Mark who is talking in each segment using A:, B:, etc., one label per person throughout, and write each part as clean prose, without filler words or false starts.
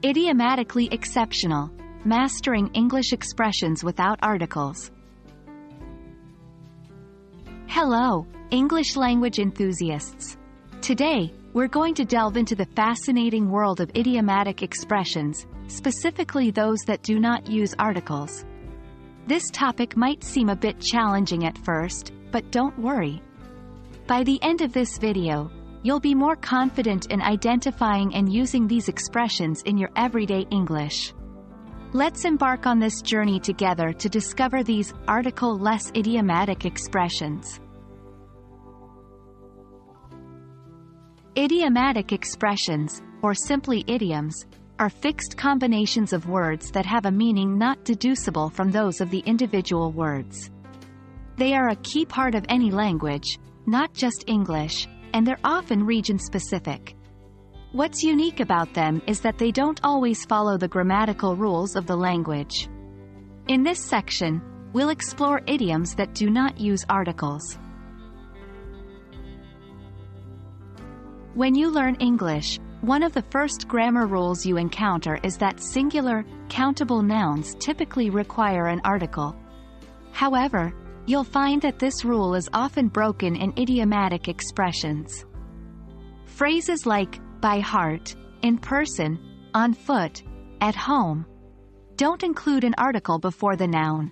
A: Idiomatically exceptional. Mastering English expressions without articles. Hello, English language enthusiasts. Today, we're going to delve into the fascinating world of idiomatic expressions, specifically those that do not use articles. This topic might seem a bit challenging at first, but don't worry. By the end of this video, you'll be more confident in identifying and using these expressions in your everyday English. Let's embark on this journey together to discover these article-less idiomatic expressions. Idiomatic expressions, or simply idioms, are fixed combinations of words that have a meaning not deducible from those of the individual words. They are a key part of any language, not just English, and they're often region-specific. What's unique about them is that they don't always follow the grammatical rules of the language. In this section, we'll explore idioms that do not use articles. When you learn English, one of the first grammar rules you encounter is that singular, countable nouns typically require an article. However, you'll find that this rule is often broken in idiomatic expressions. Phrases like by heart, in person, on foot, at home don't include an article before the noun.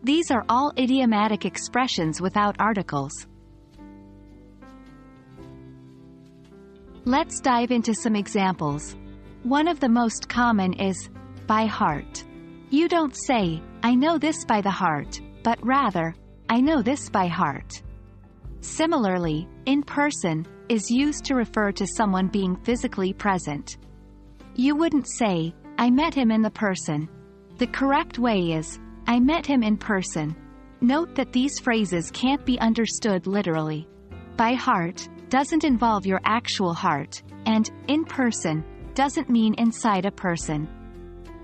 A: These are all idiomatic expressions without articles. Let's dive into some examples. One of the most common is by heart. You don't say, I know this by the heart, but rather, I know this by heart. Similarly, in person is used to refer to someone being physically present. You wouldn't say, I met him in the person. The correct way is, I met him in person. Note that these phrases can't be understood literally. By heart doesn't involve your actual heart, and in person doesn't mean inside a person.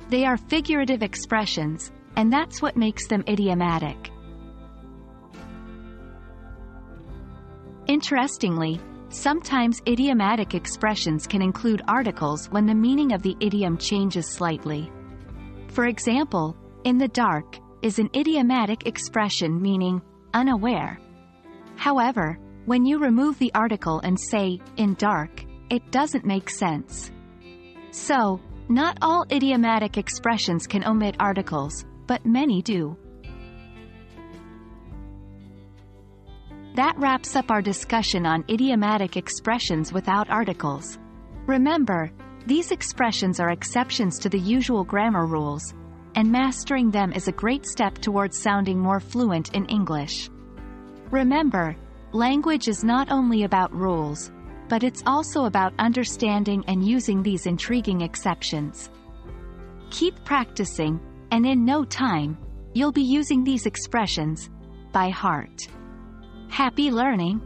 A: They are figurative expressions, and that's what makes them idiomatic. Interestingly, sometimes idiomatic expressions can include articles when the meaning of the idiom changes slightly. For example, in the dark is an idiomatic expression meaning unaware. However, when you remove the article and say in dark, it doesn't make sense. So, not all idiomatic expressions can omit articles, but many do. That wraps up our discussion on idiomatic expressions without articles. Remember, these expressions are exceptions to the usual grammar rules, and mastering them is a great step towards sounding more fluent in English. Remember, language is not only about rules, but it's also about understanding and using these intriguing exceptions. Keep practicing, and in no time, you'll be using these expressions by heart. Happy learning!